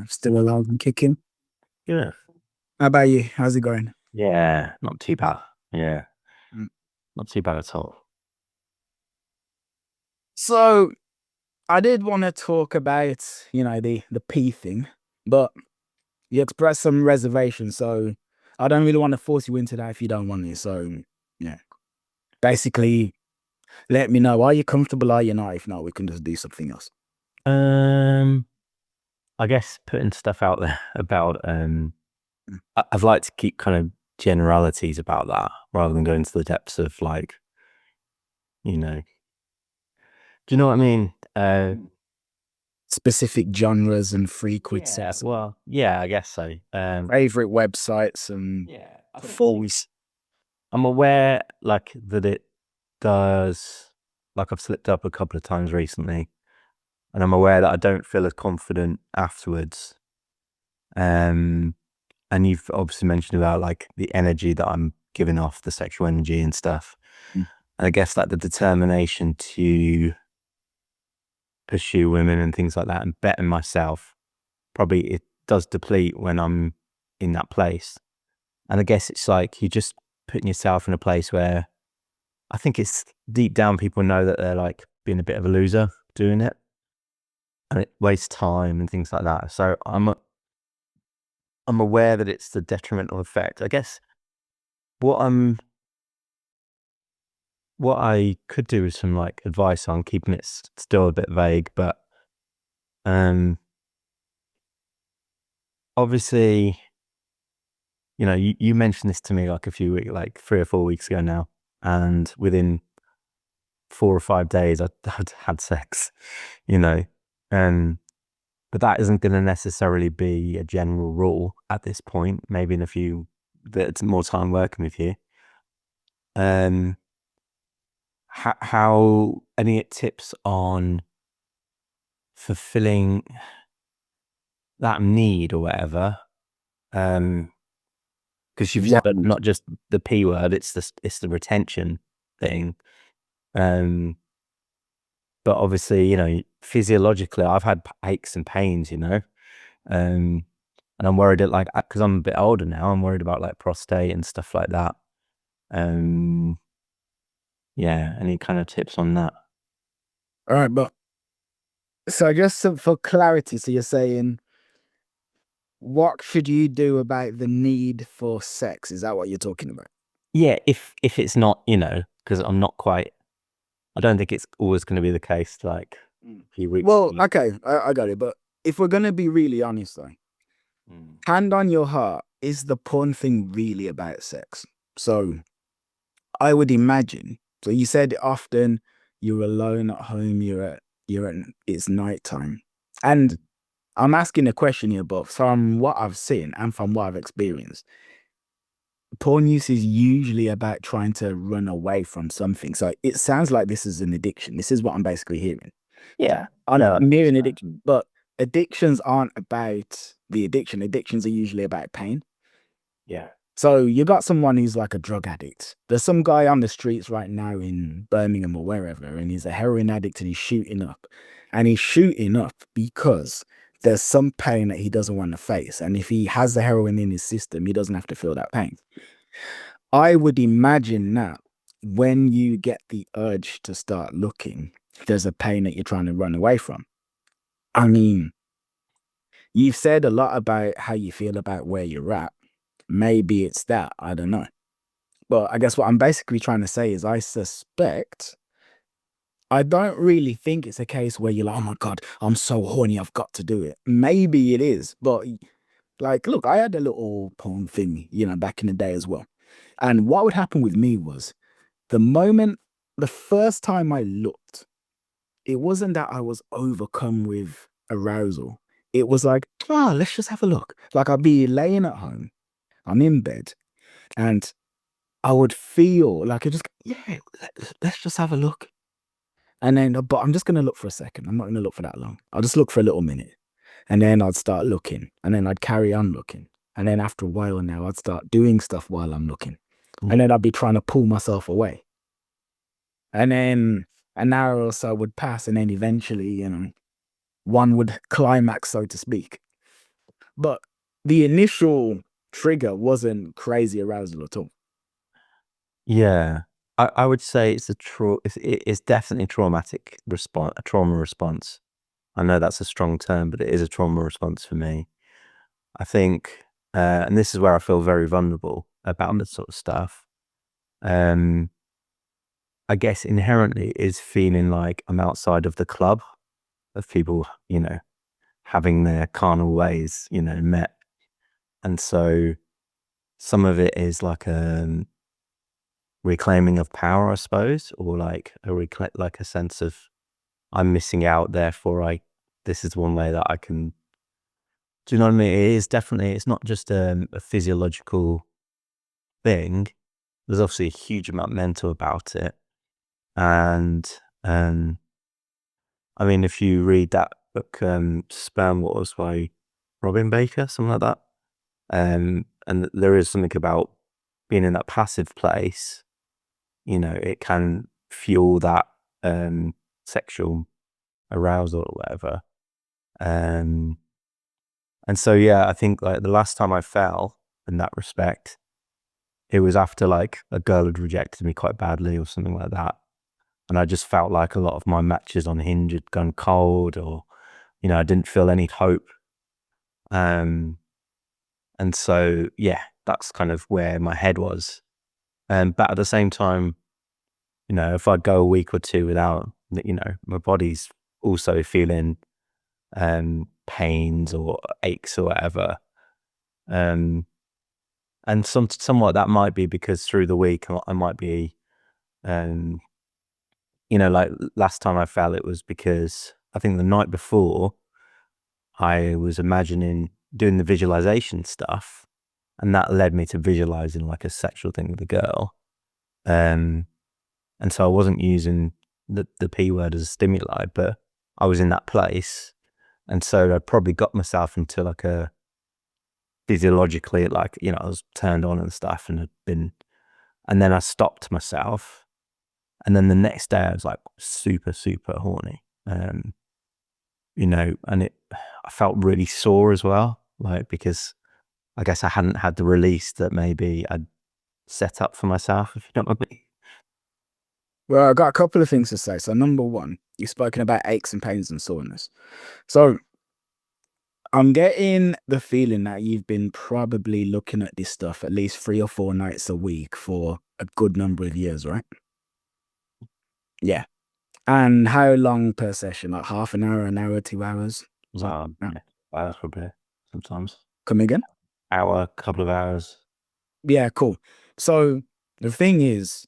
Still alive and kicking. Yeah. How about you? How's it going? Yeah, not too bad. Yeah. Mm. Not too bad at all. So I did want to talk about, the P thing, but you expressed some reservation, so I don't really want to force you into that if you don't want to. So yeah. Basically, let me know. Are you comfortable? Are you not? If not, we can just do something else. I guess putting stuff out there about I'd like to keep kind of generalities about that rather than go into the depths of like, do you know what I mean? Specific genres and frequencies. Yeah, well, yeah, I guess so. Favorite websites and forms. I'm aware like that it does, like I've slipped up a couple of times recently, and I'm aware that I don't feel as confident afterwards. And you've obviously mentioned about like the energy that I'm giving off, the sexual energy and stuff. And I guess like the determination to pursue women and things like that and better myself, probably it does deplete when I'm in that place. And I guess it's like you're just putting yourself in a place where I think it's deep down people know that they're like being a bit of a loser doing it, and it wastes time and things like that. So I'm aware that it's the detrimental effect. I guess what I could do with some like advice on keeping it still a bit vague, but obviously, you mentioned this to me like a few weeks, like 3 or 4 weeks ago now, and within 4 or 5 days I'd had sex, but that isn't going to necessarily be a general rule at this point. Maybe in a few bit more time working with you. How any tips on fulfilling that need or whatever? Because you've said not just the P word, it's the retention thing. But obviously, physiologically, I've had aches and pains, and I'm worried that like, because I'm a bit older now, I'm worried about like prostate and stuff like that. Yeah, any kind of tips on that? All right, but so just for clarity, so you're saying what should you do about the need for sex? Is that what you're talking about? Yeah, if it's not, because I'm not quite, I don't think it's always going to be the case. Like, well, okay, I got it. But if we're gonna be really honest, though, hand on your heart, is the porn thing really about sex? So, I would imagine. So you said often you're alone at home. It's nighttime, and I'm asking a question here, but from what I've seen and from what I've experienced, porn use is usually about trying to run away from something. So it sounds like this is an addiction. This is what I'm basically hearing. Yeah, I'm hearing addiction, but addictions aren't about the addiction. Addictions are usually about pain. Yeah. So you got someone who's like a drug addict. There's some guy on the streets right now in Birmingham or wherever, and he's a heroin addict and he's shooting up. And he's shooting up because there's some pain that he doesn't want to face. And if he has the heroin in his system, he doesn't have to feel that pain. I would imagine that when you get the urge to start looking, there's a pain that you're trying to run away from. I mean, you've said a lot about how you feel about where you're at. Maybe it's that, I don't know. But I guess what I'm basically trying to say is I don't really think it's a case where you're like, oh my God, I'm so horny, I've got to do it. Maybe it is, but like, look, I had a little porn thing, back in the day as well. And what would happen with me was the first time I looked, it wasn't that I was overcome with arousal. It was like, let's just have a look. Like I'd be laying at home, I'm in bed, and I would feel like let's just have a look. And then, but I'm just going to look for a second. I'm not going to look for that long. I'll just look for a little minute. And then I'd start looking. And then I'd carry on looking. And then after a while now, I'd start doing stuff while I'm looking. And then I'd be trying to pull myself away. And then an hour or so would pass. And then eventually, one would climax, so to speak. but the initial trigger wasn't crazy arousal at all. Yeah, I would say it's definitely a traumatic response, a trauma response. I know that's a strong term, but it is a trauma response for me. I think, and this is where I feel very vulnerable about this sort of stuff. I guess inherently is feeling like I'm outside of the club of people, having their carnal ways, met. And so some of it is like a reclaiming of power, I suppose, or like like a sense of I'm missing out, therefore this is one way that I can. Do you know what I mean? It is definitely, it's not just a physiological thing. There's obviously a huge amount mental about it. And I mean, if you read that book, Sperm Wars by Robin Baker, something like that, and there is something about being in that passive place, it can fuel that sexual arousal or whatever. And so, yeah, I think like the last time I fell in that respect, it was after like a girl had rejected me quite badly or something like that. And I just felt like a lot of my matches on Hinge had gone cold, or, I didn't feel any hope. And so, yeah, that's kind of where my head was. But at the same time, if I'd go a week or two without, my body's also feeling pains or aches or whatever. And somewhat that might be because through the week I might be, like last time I fell, it was because I think the night before I was imagining doing the visualization stuff, and that led me to visualizing like a sexual thing with a girl. And so I wasn't using the P word as a stimuli, but I was in that place. And so I probably got myself into like a physiologically, like, I was turned on and stuff and and then I stopped myself. And then the next day I was like super, super horny. And I felt really sore as well, like, because I guess I hadn't had the release that maybe I'd set up for myself, if you know what I mean. Well, I got a couple of things to say. So number one, you've spoken about aches and pains and soreness. So I'm getting the feeling that you've been probably looking at this stuff at least 3 or 4 nights a week for a good number of years, right? Yeah. And how long per session? Like half an hour, 2 hours? Was that? Yeah, hours probably sometimes. Come again? Hour, couple of hours. Yeah, cool. So the thing is,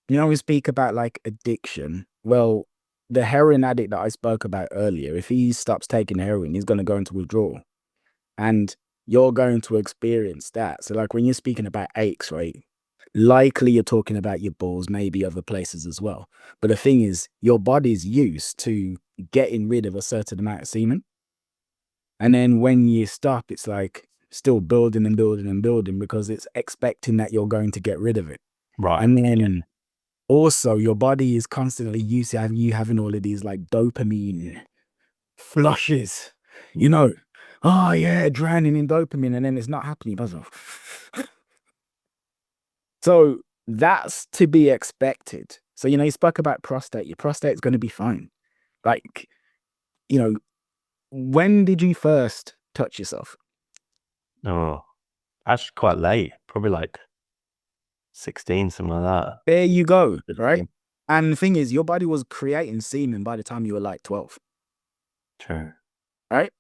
we speak about like addiction. Well, the heroin addict that I spoke about earlier, if he stops taking heroin, he's going to go into withdrawal. And you're going to experience that. So like when you're speaking about aches, right? Likely you're talking about your balls, maybe other places as well. But the thing is, your body's used to getting rid of a certain amount of semen. And then when you stop, it's like still building and building and building because it's expecting that you're going to get rid of it. Right. And then also your body is constantly used to you having all of these like dopamine flushes, oh yeah, drowning in dopamine, and then it's not happening. So that's to be expected. So, you spoke about prostate. Your prostate's going to be fine. Like, when did you first touch yourself? Oh, actually quite late, probably like 16, something like that. There you go, right? And the thing is, your body was creating semen by the time you were like 12. True. Right?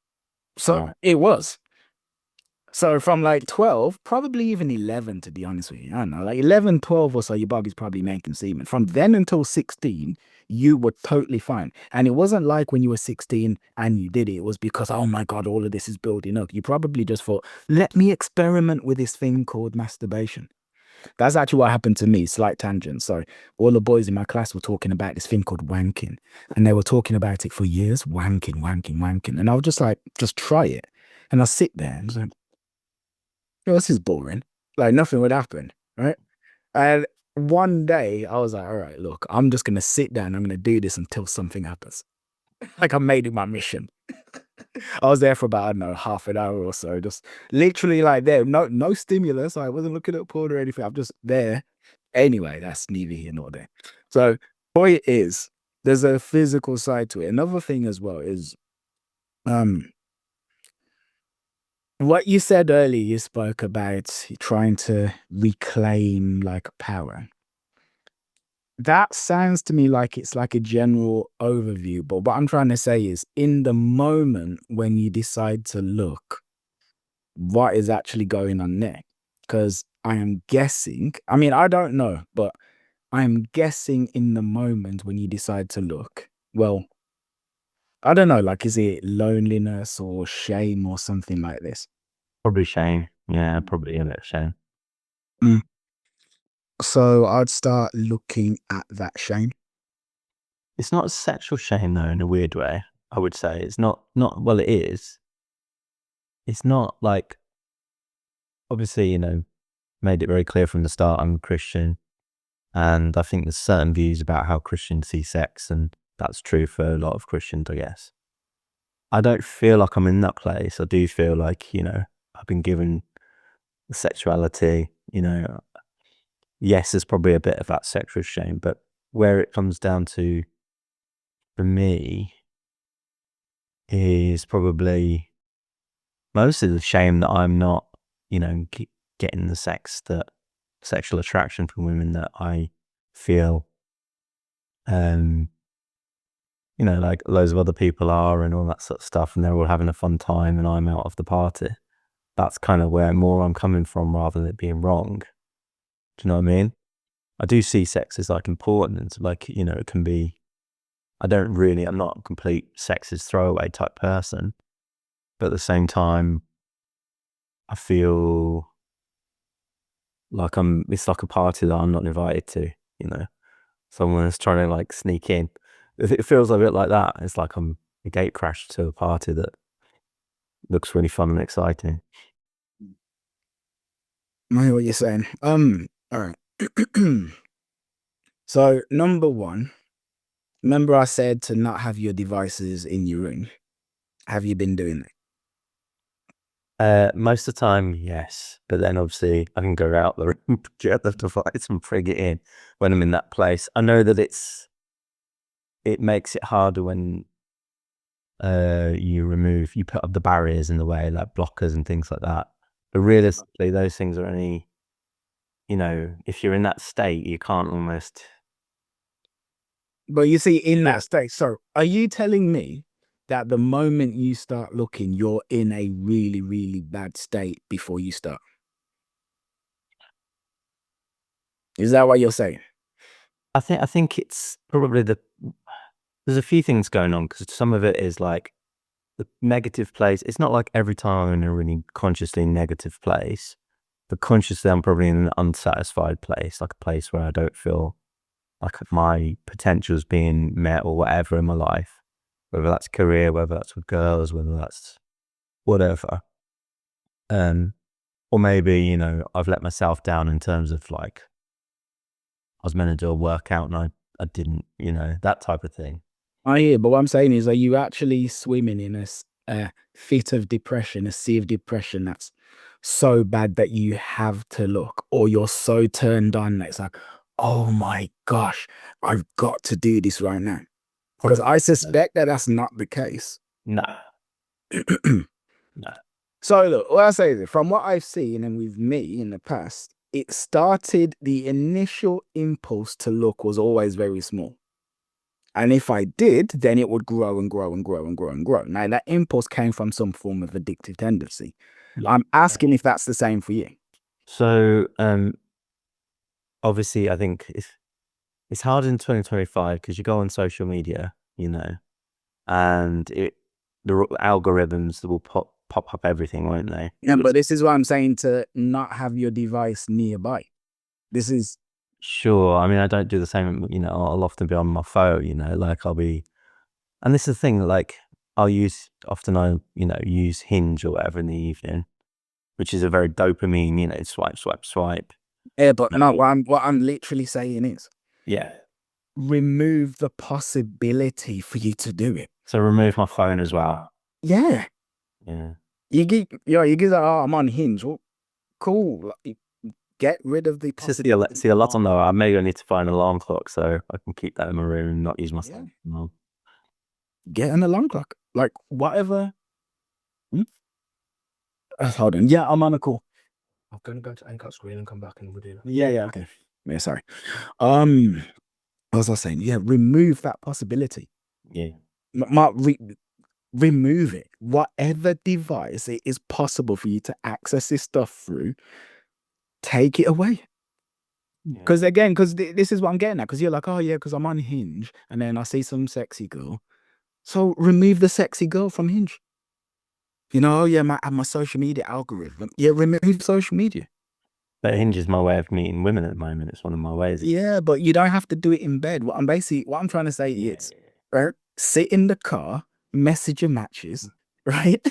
So it was. So from like 12, probably even 11, to be honest with you. I don't know, like 11, 12 or so, your body's probably making semen. From then until 16, you were totally fine. And it wasn't like when you were 16 and you did it. It was because, oh my God, all of this is building up. You probably just thought, let me experiment with this thing called masturbation. That's actually what happened to me. Slight tangent. So all the boys in my class were talking about this thing called wanking. And they were talking about it for years. Wanking, wanking, wanking. And I was just like, just try it. And I sit there and I was like, this is boring. Like nothing would happen, right? And one day I was like, all right, look, I'm just going to sit down. I'm going to do this until something happens. Like I made it my mission. I was there for about, I don't know, half an hour or so, just literally like there, no stimulus. I wasn't looking at porn or anything. I'm just there. Anyway, that's neither here nor there. So point is, there's a physical side to it. Another thing as well is what you said earlier. You spoke about trying to reclaim like power. That sounds to me like it's like a general overview, but what I'm trying to say is, in the moment when you decide to look, what is actually going on there? Because I am guessing, I mean, I don't know, but I'm guessing in the moment when you decide to look, well, I don't know, like, is it loneliness or shame or something like this? Probably shame. Yeah, probably a bit of shame. Mm. So I'd start looking at that shame. It's not a sexual shame though, in a weird way. I would say it's not. Well, it is. It's not like, obviously, made it very clear from the start I'm a Christian, and I think there's certain views about how Christians see sex, and that's true for a lot of Christians, I guess. I don't feel like I'm in that place. I do feel like, I've been given sexuality, yes, there's probably a bit of that sexual shame, but where it comes down to for me is probably mostly the shame that I'm not, getting the sexual attraction from women that I feel, like loads of other people are and all that sort of stuff, and they're all having a fun time and I'm out of the party. That's kind of where more I'm coming from, rather than it being wrong. Do you know what I mean? I do see sex as like important, and like, it can be, I'm not a complete sexist throwaway type person, but at the same time, I feel like it's like a party that I'm not invited to, someone's trying to like sneak in. It feels a bit like that. It's like I'm a gate crash to a party that looks really fun and exciting. I hear what you're saying. All right. So number one, remember I said to not have your devices in your room. Have you been doing that? Most of the time, yes, but then obviously I can go out the room, get the device and bring it in when I'm in that place. I know that it makes it harder when you put up the barriers in the way, like blockers and things like that. But realistically, those things are only, if you're in that state, you can't almost. But you see, in that state, so are you telling me that the moment you start looking, you're in a really, really bad state before you start? Is that what you're saying? I think it's probably there's a few things going on, because some of it is like the negative place. It's not like every time I'm in a really consciously negative place, but consciously I'm probably in an unsatisfied place, like a place where I don't feel like my potential is being met or whatever in my life, whether that's career, whether that's with girls, whether that's whatever. Or maybe, I've let myself down in terms of like, I was meant to do a workout and I didn't, that type of thing. I hear, but what I'm saying is, are you actually swimming in a fit of depression, a sea of depression that's so bad that you have to look, or you're so turned on that it's like, oh my gosh, I've got to do this right now? Because I suspect that that's not the case. No. No. So look, what I say is, from what I've seen and with me in the past, it started, the initial impulse to look was always very small. And if I did, then it would grow and grow and grow and grow and grow. Now, that impulse came from some form of addictive tendency. Yeah. I'm asking if that's the same for you. So, obviously, I think it's hard in 2025 because you go on social media, and the algorithms that will pop up everything, won't they? Yeah, but this is what I'm saying, to not have your device nearby. This is Sure. I mean, I don't do the same, I'll often be on my phone, like and this is the thing, like I use Hinge or whatever in the evening, which is a very dopamine, swipe, swipe, swipe. yeah, but no, what I'm literally saying is, Yeah. remove the possibility for you to do it. So remove my phone as well. Yeah. Yeah. You get like, oh, I'm on Hinge. Well, cool. Like, get rid of the See a lot on there. I may need to find an alarm clock so I can keep that in my room and not use my phone. No. Get an alarm clock. Like whatever. Hold on. Yeah, I'm on a call. I'm gonna go to cut screen and come back and we'll do that. Yeah, okay. Yeah, sorry. What was I saying? Yeah, remove that possibility. Yeah. Remove it. Whatever device it is possible for you to access this stuff through, take it away. Because again, this is what I'm getting at. Because you're like, oh yeah, because I'm on Hinge, and then I see some sexy girl. So remove the sexy girl from Hinge. You know, yeah, my social media algorithm. Yeah, remove social media. But Hinge is my way of meeting women at the moment. It's one of my ways. Yeah, but you don't have to do it in bed. What I'm trying to say is, right? Sit in the car, message your matches, right?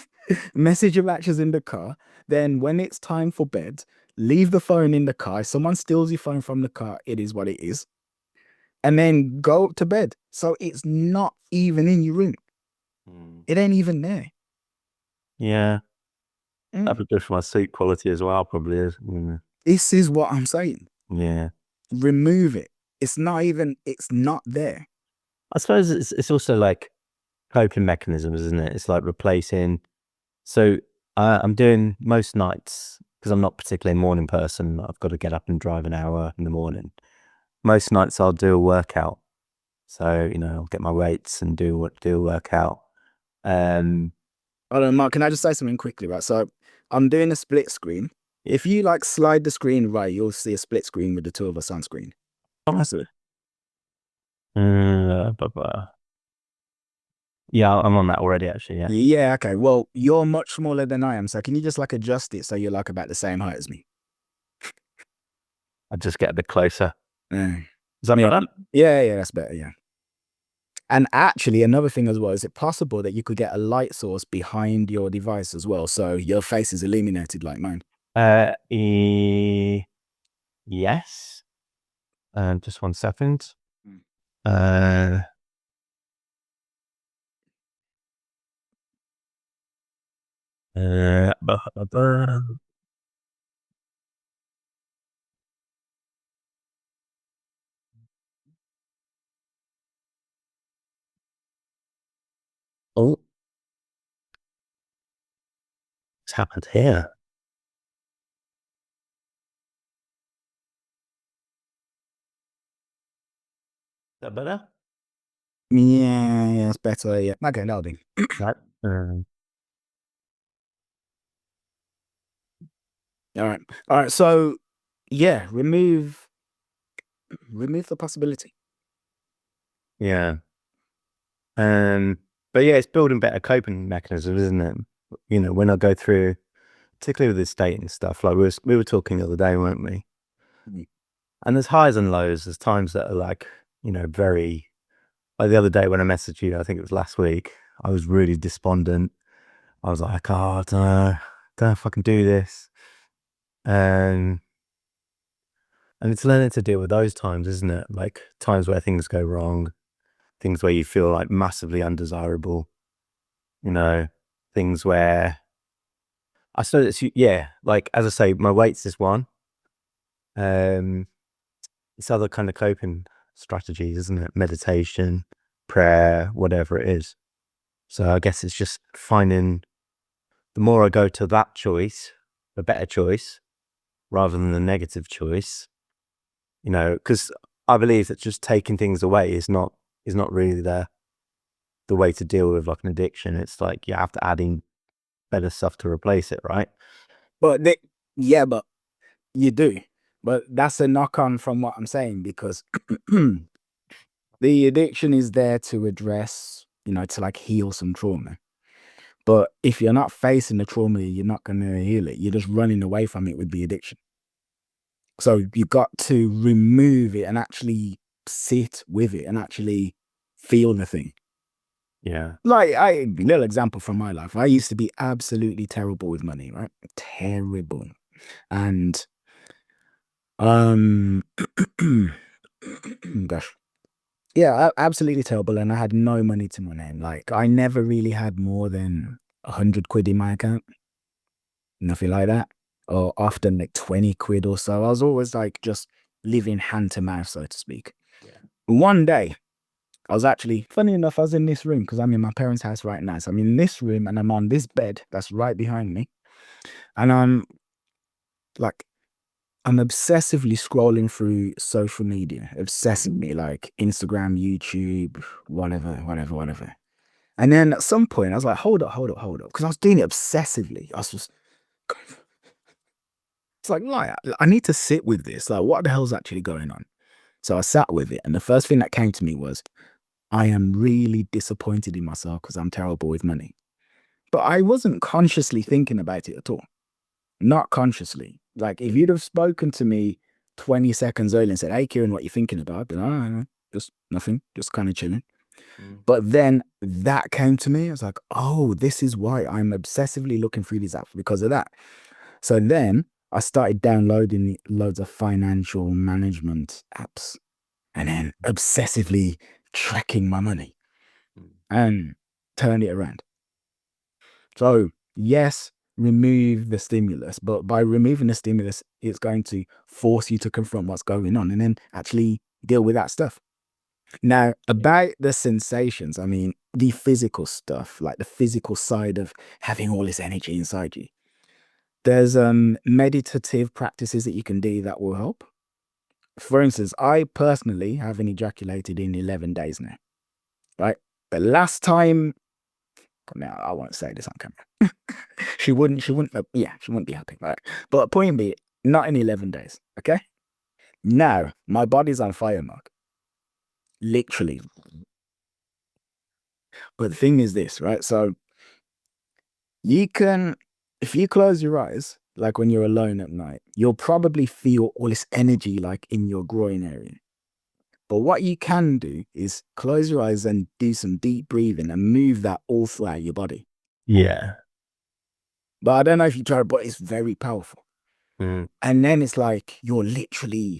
Message your matches in the car. Then when it's time for bed, leave the phone in the car. If someone steals your phone from the car, it is what it is. And then go to bed. So it's not even in your room. It ain't even there. Yeah. That'd be good for my sleep quality as well, probably is. This is what I'm saying. Yeah. Remove it. It's not there. I suppose it's also like coping mechanisms, isn't it? It's like replacing. So I'm doing most nights, because I'm not particularly a morning person. I've got to get up and drive an hour in the morning. Most nights I'll do a workout. So, I'll get my weights and do a workout. Hold on, Mark, can I just say something quickly, right? So I'm doing a split screen. If you like slide the screen right, you'll see a split screen with the two of us on screen. Honestly. Yeah, I'm on that already, actually. Yeah. Yeah, okay. Well, you're much smaller than I am, so can you just like adjust it so you're like about the same height as me? I just get a bit closer. Is that better? Yeah, that's better, yeah. And actually, another thing as well, is it possible that you could get a light source behind your device as well, so your face is illuminated like mine? Yes. Just 1 second. Oh, what's happened here? Is that better? Yeah, it's better, yeah. Okay, that'll do. Right. All right. So, yeah, remove the possibility. Yeah. But yeah, it's building better coping mechanisms, isn't it? When I go through, particularly with this dating stuff, like we were talking the other day, weren't we? And there's highs and lows. There's times that are like, very, like the other day when I messaged you, I think it was last week, I was really despondent. I was like, oh, I don't know if I can do this. And it's learning to deal with those times, isn't it? Like times where things go wrong, things where you feel like massively undesirable, things where I suppose like as I say, my weights is one. It's other kind of coping strategies, isn't it? Meditation, prayer, whatever it is. So I guess it's just finding, the more I go to that choice, the better choice, rather than the negative choice, because I believe that just taking things away is not really the way to deal with like an addiction. It's like you have to add in better stuff to replace it, right? But but you do. But that's a knock-on from what I'm saying, because the addiction is there to address, to like heal some trauma. But if you're not facing the trauma, you're not going to heal it. You're just running away from it with the addiction. So you got to remove it and actually sit with it and actually feel the thing. Yeah. Like, little example from my life. I used to be absolutely terrible with money, right? Terrible. And gosh, Yeah, absolutely terrible. And I had no money to my name. Like, I never really had more than 100 quid in my account. Nothing like that. Or often like 20 quid or so. I was always like just living hand to mouth, so to speak. Yeah. One day, I was actually, funny enough, I was in this room because I'm in my parents' house right now. So I'm in this room and I'm on this bed that's right behind me. And I'm obsessively scrolling through social media, obsessively, like Instagram, YouTube, whatever. And then at some point, I was like, hold up. Because I was doing it obsessively. I was just, it's like, I need to sit with this. Like, what the hell's actually going on? So I sat with it. And the first thing that came to me was, I am really disappointed in myself because I'm terrible with money. But I wasn't consciously thinking about it at all. Not consciously. Like, if you'd have spoken to me 20 seconds earlier and said, hey, Kieran, what you thinking about? I'd be like, oh, just nothing, just kind of chilling. But then that came to me. I was like, oh, this is why I'm obsessively looking through these apps because of that. So then I started downloading loads of financial management apps and then obsessively tracking my money and turn it around. So yes, remove the stimulus, but by removing the stimulus, it's going to force you to confront what's going on and then actually deal with that stuff. Now, about the sensations, I mean, the physical stuff, like the physical side of having all this energy inside you. There's meditative practices that you can do that will help. For instance, I personally haven't ejaculated in 11 days now, right? But last time, now I won't say this on camera. she wouldn't be happy, right? But point being, not in 11 days, okay? Now, my body's on fire, Mark. Literally. But the thing is this, right? So you can, if you close your eyes, like when you're alone at night, you'll probably feel all this energy like in your groin area. But what you can do is close your eyes and do some deep breathing and move that all throughout your body. Yeah. But I don't know if you try, but it's very powerful. And then it's like you're literally,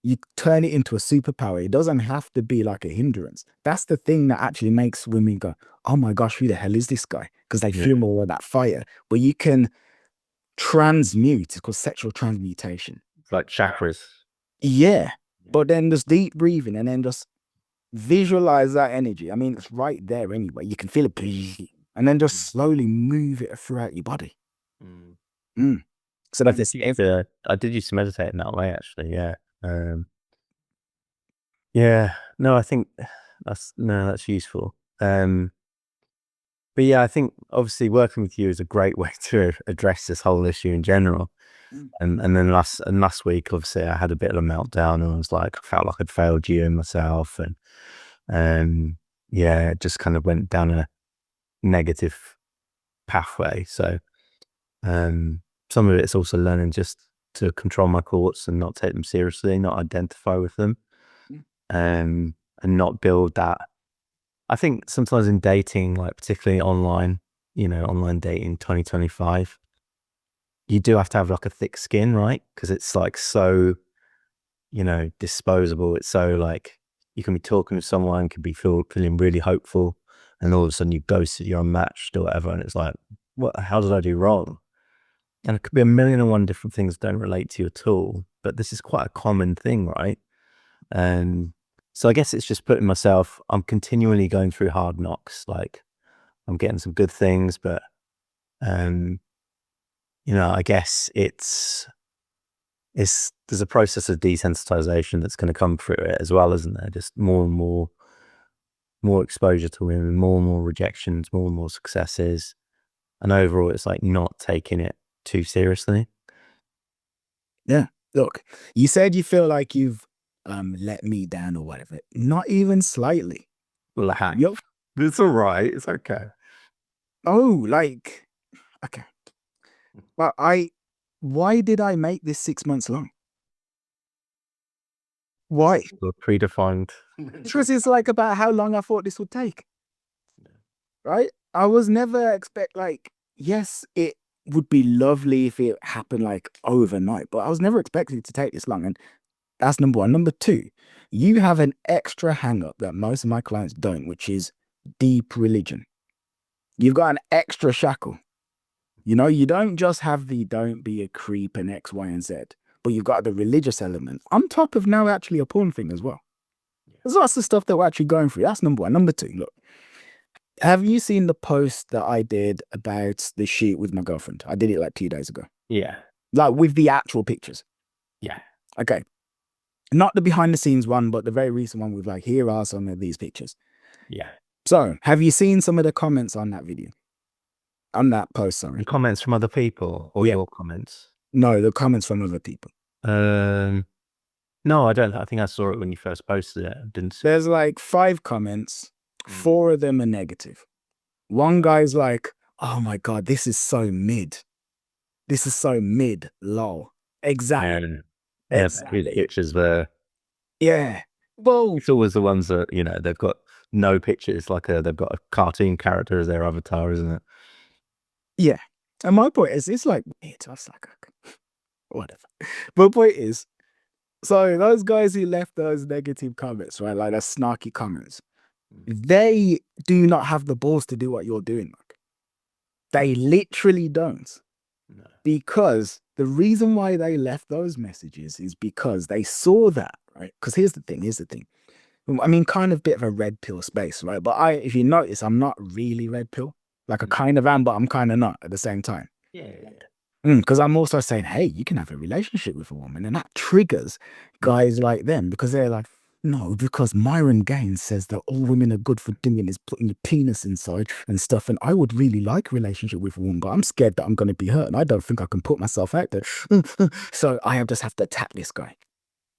you turn it into a superpower. It doesn't have to be like a hindrance. That's the thing that actually makes women go, oh my gosh, who the hell is this guy? Because they feel more of that fire. But you can transmute, it's called sexual transmutation. It's like chakras. Yeah. But then there's deep breathing and then just visualize that energy. I mean, it's right there anyway. You can feel it. And then just slowly move it throughout your body. So that's I did used to meditate in that way, actually. Yeah. Yeah. No, I think that's useful. But yeah, I think obviously working with you is a great way to address this whole issue in general. And then last week, obviously, I had a bit of a meltdown, and I was like, I felt like I'd failed you and myself, and yeah, it just kind of went down a negative pathway. So some of it's also learning just to control my thoughts and not take them seriously, not identify with them, and not build that. I think sometimes in dating, like particularly online, online dating 2025, you do have to have like a thick skin, right? Because it's like so, disposable. It's so like you can be talking with someone, can be feeling really hopeful, and all of a sudden you ghosted, you're unmatched or whatever, and it's like, what? How did I do wrong? And it could be a million and one different things that don't relate to you at all. But this is quite a common thing, right? And so I guess it's just putting myself, I'm continually going through hard knocks. Like I'm getting some good things, but, I guess there's a process of desensitization that's going to come through it as well, isn't there? Just more and more exposure to women, more and more rejections, more and more successes. And overall, it's like not taking it too seriously. Yeah. Look, you said you feel like you've let me down or whatever. Not even slightly. Yup. It's all right. It's okay. Oh, like, okay. Well, why did I make this 6 months long? Why? Predefined. Because it's like about how long I thought this would take. Right? I was never yes, it would be lovely if it happened like overnight, but I was never expecting it to take this long. And That's number one. Number two, you have an extra hang up that most of my clients don't, which is deep religion. You've got an extra shackle. You know, you don't just have the don't be a creep and X, Y, and Z, but you've got the religious element on top of now actually a porn thing as well. There's lots of stuff that we're actually going through. That's number one. Number two, look, have you seen the post that I did about the shoot with my girlfriend? I did it like 2 days ago. Yeah. Like with the actual pictures. Yeah. Okay. Not the behind the scenes one, but the very recent one with like, here are some of these pictures. Yeah. So have you seen some of the comments on that video? On that post, sorry. And comments from other people or your comments? No, the comments from other people. No, I don't. I think I saw it when you first posted it. I didn't see. There's like 5 comments. 4 of them are negative. One guy's like, oh my God, this is so mid. This is so mid, lol. Exactly. Exactly. Pictures there. Yeah. Well, It's always the ones that, you know, they've got no pictures, like they've got a cartoon character as their avatar, isn't it? yeah. And my point is, it's like, it's like, whatever. My point is, so those guys who left those negative comments, right, like those snarky comments, they do not have the balls to do what you're doing. Like, they literally don't. No. Because the reason why they left those messages is because they saw that, right? Because here's the thing. I mean, kind of bit of a red pill space, right? But if you notice, I'm not really red pill. Like I kind of am, but I'm kind of not at the same time. Yeah. Because I'm also saying, hey, you can have a relationship with a woman. And that triggers guys like them because they're like, no, because Myron Gaines says that all women are good for doing is putting your penis inside and stuff. And I would really like a relationship with a woman, but I'm scared that I'm going to be hurt. And I don't think I can put myself out there. So I just have to attack this guy,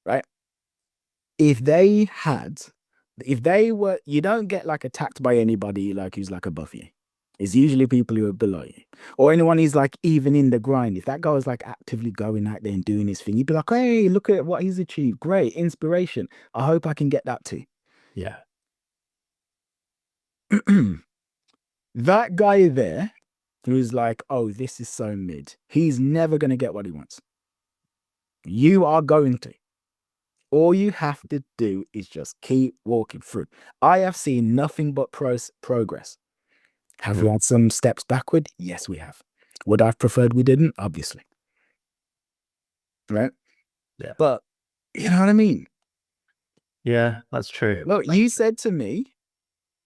right? If they were, you don't get like attacked by anybody like who's like above you. It's usually people who are below you. Or anyone who's like even in the grind. If that guy was like actively going out there and doing his thing, you'd be like, hey, look at what he's achieved. Great, inspiration. I hope I can get that too. Yeah. That guy there who's like, oh, this is so mid. He's never going to get what he wants. You are going to. All you have to do is just keep walking through. I have seen nothing but progress. Have we had some steps backward? Yes, we have. Would I have preferred we didn't? Obviously. Right? Yeah. But, you know what I mean? Yeah, that's true. Look, you said to me,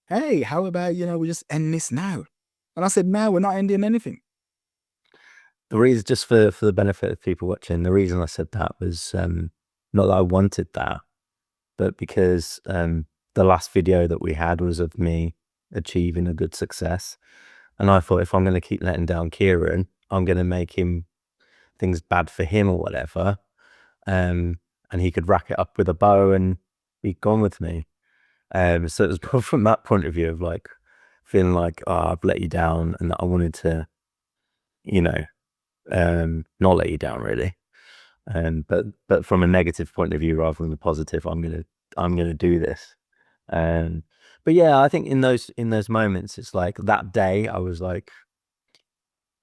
hey, how about, we just end this now? And I said, no, we're not ending anything. The reason, just for the benefit of people watching, the reason I said that was not that I wanted that, but because the last video that we had was of me achieving a good success. And I thought if I'm going to keep letting down Kieran, I'm going to make him things bad for him or whatever. And he could rack it up with a bow and be gone with me. So it was from that point of view of like feeling like, oh, I've let you down, and that I wanted to, not let you down really. But from a negative point of view rather than a positive, I'm gonna do this. But yeah, I think in those moments, it's like that day I was like,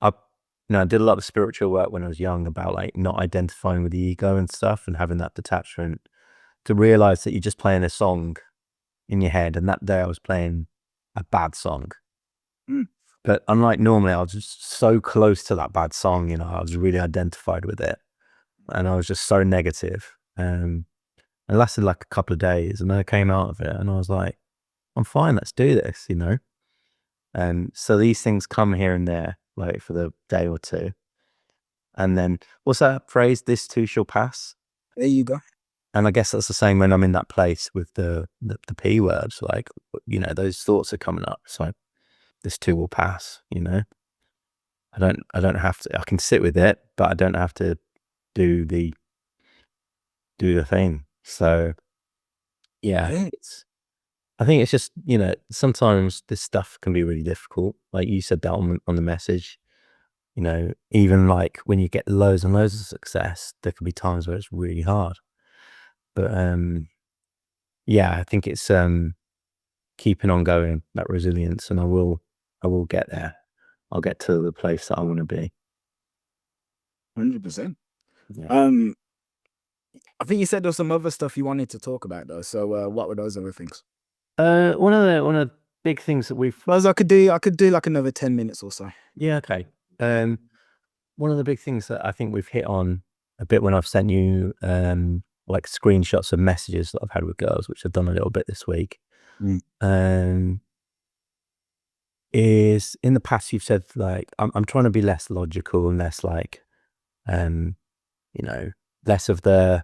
I did a lot of spiritual work when I was young about like not identifying with the ego and stuff and having that detachment to realize that you're just playing a song in your head. And that day I was playing a bad song. But unlike normally, I was just so close to that bad song, I was really identified with it. And I was just so negative. It lasted like a couple of days, and then I came out of it and I was like, I'm fine, let's do this, And so these things come here and there, like for the day or two. And then what's that phrase? This too shall pass. There you go. And I guess that's the same when I'm in that place with the P words, like, those thoughts are coming up. So this too will pass, I don't have to, I can sit with it, but I don't have to do the thing. So yeah, I think it's just, sometimes this stuff can be really difficult. Like you said that on the message, even like when you get loads and loads of success, there can be times where it's really hard. But yeah, I think it's keeping on going, that resilience, and I will get there. I'll get to the place that I want to be. 100%. Yeah. I think you said there was some other stuff you wanted to talk about though. So what were those other things? One of the big things that we've Well, I could do like another 10 minutes or so. yeah, okay. One of the big things that I think we've hit on a bit when I've sent you like screenshots of messages that I've had with girls, which I've done a little bit this week, is in the past you've said like I'm trying to be less logical and less like less of the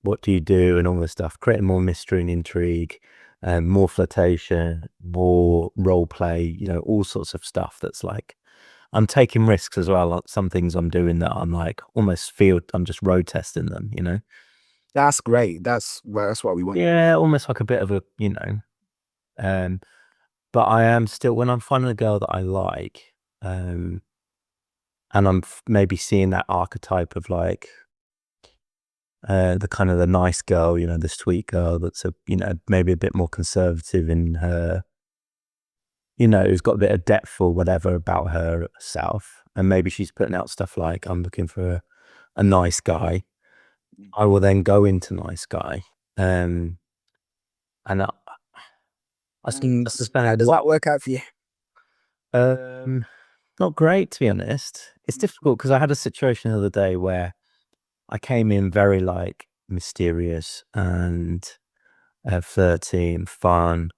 what do you do and all this stuff, creating more mystery and intrigue, more flirtation, more role play, all sorts of stuff that's like I'm taking risks as well. Like some things I'm doing that I'm like almost feel I'm just road testing them, That's great. That's what we want. Yeah, almost like a bit of a, but I am still, when I'm finding a girl that I like, and I'm maybe seeing that archetype of like the kind of the nice girl, the sweet girl that's maybe a bit more conservative in her, who's got a bit of depth or whatever about herself, and maybe she's putting out stuff like I'm looking for a nice guy. I will then go into nice guy, and I suspect How does that work out for you? not great, to be honest. It's difficult because I had a situation the other day where I came in very like mysterious and flirty and fun,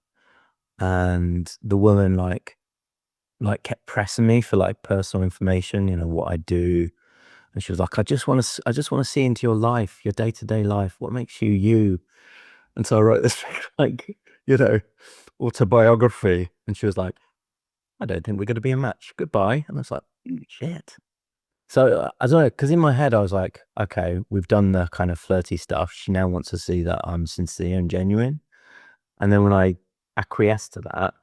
and the woman like kept pressing me for like personal information, what I do, and she was like, I just want to see into your life, your day-to-day life, what makes you you. And so I wrote this like autobiography, and she was like, I don't think we're going to be a match, goodbye. And I was like, shit. So I don't know, because in my head I was like, okay, we've done the kind of flirty stuff, she now wants to see that I'm sincere and genuine. And then when I acquiesced to that,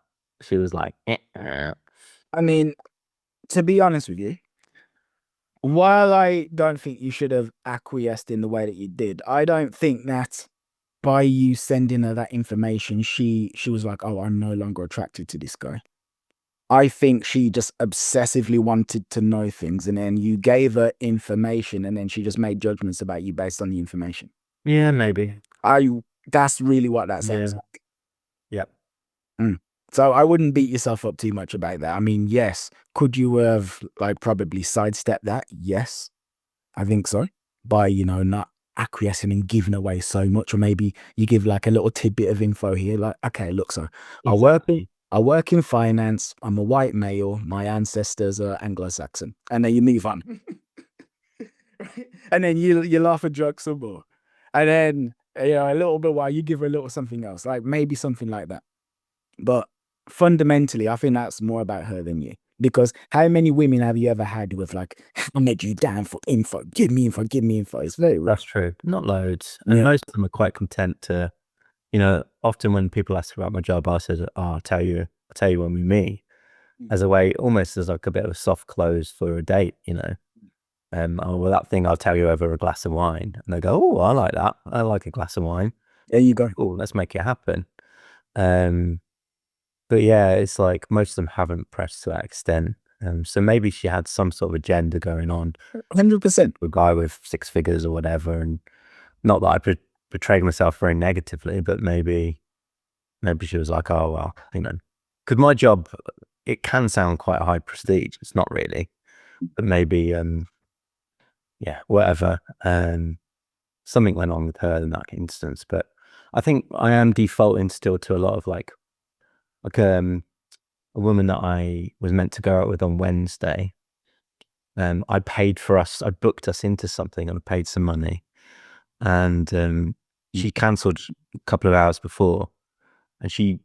she was like, I mean, to be honest with you, while I don't think you should have acquiesced in the way that you did, I don't think that by you sending her that information, she was like, oh, I'm no longer attracted to this guy. I think she just obsessively wanted to know things, and then you gave her information, and then she just made judgments about you based on the information. Yeah, maybe. That's really what that sounds like. Yep. So I wouldn't beat yourself up too much about that. I mean, yes, could you have like probably sidestepped that? Yes, I think so. By, not acquiescing and giving away so much, or maybe you give like a little tidbit of info here, like, okay, look, so I work in finance, I'm a white male, my ancestors are Anglo-Saxon, and then you move on. And then you laugh and joke some more. And then, a little bit while you give her a little something else, like maybe something like that. But fundamentally, I think that's more about her than you. Because how many women have you ever had with like, I met you down for info, give me info, give me info? It's very rare. That's true. Not loads. And most of them are quite content to, often when people ask about my job, I said, oh, I'll tell you when we meet, as a way, almost as like a bit of a soft close for a date, oh, well, that thing I'll tell you over a glass of wine. And they go, oh, I like that. I like a glass of wine. There you go. Oh, let's make it happen. But yeah, it's like most of them haven't pressed to that extent. So maybe she had some sort of agenda going on. 100%. A guy with 6 figures or whatever. And not that I portrayed myself very negatively, but maybe she was like, oh, well, because my job, it can sound quite high prestige. It's not really, but maybe, yeah, whatever. Something went on with her in that instance, but I think I am defaulting still to a lot of like a woman that I was meant to go out with on Wednesday. I booked us into something and I paid some money, and she cancelled a couple of hours before, and she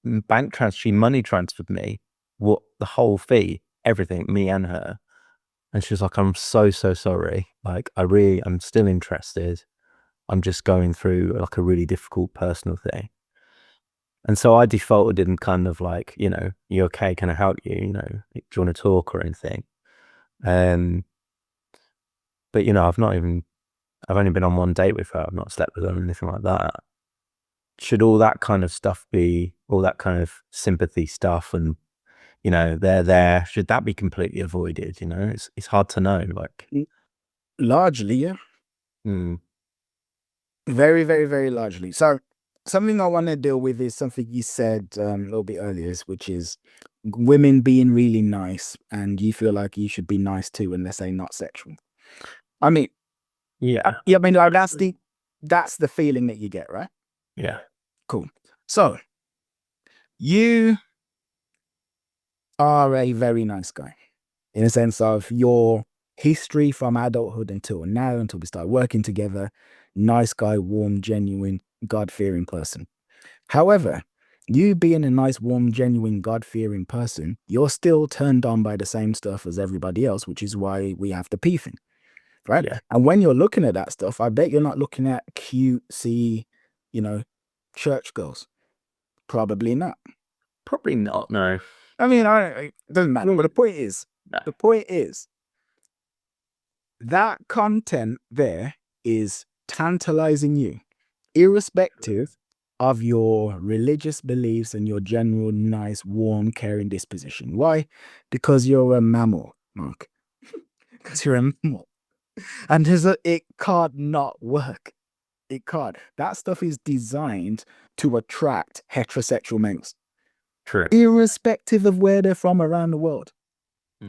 money transferred me the whole fee, everything, me and her. And she was like, I'm so sorry, like I'm still interested, I'm just going through like a really difficult personal thing. And so I defaulted in kind of like, you okay, can I help you, do you want to talk or anything? But I've only been on one date with her, I've not slept with her or anything like that. Should all that kind of stuff all that kind of sympathy stuff and they're there, should that be completely avoided? It's hard to know, like. Largely, yeah. Mm. Very, very, very largely. So something I want to deal with is something you said a little bit earlier, which is women being really nice, and you feel like you should be nice too, unless they're not sexual. I mean, Yeah. I mean, like, that's the feeling that you get, right? Yeah. Cool. So you are a very nice guy in a sense of your history from adulthood until now, until we start working together. Nice guy, warm, genuine, God-fearing person. However, you being a nice, warm, genuine, God-fearing person, you're still turned on by the same stuff as everybody else, which is why we have the P thing, right? Yeah. And when you're looking at that stuff, I bet you're not looking at cutesy, church girls. Probably not. Probably not. No. I mean, it doesn't matter. But the point is, that content there is tantalizing you, irrespective of your religious beliefs and your general nice, warm, caring disposition. Why? Because you're a mammal, Mark. Because you're a mammal. And it can't not work. It can't. That stuff is designed to attract heterosexual males. True. Irrespective of where they're from around the world.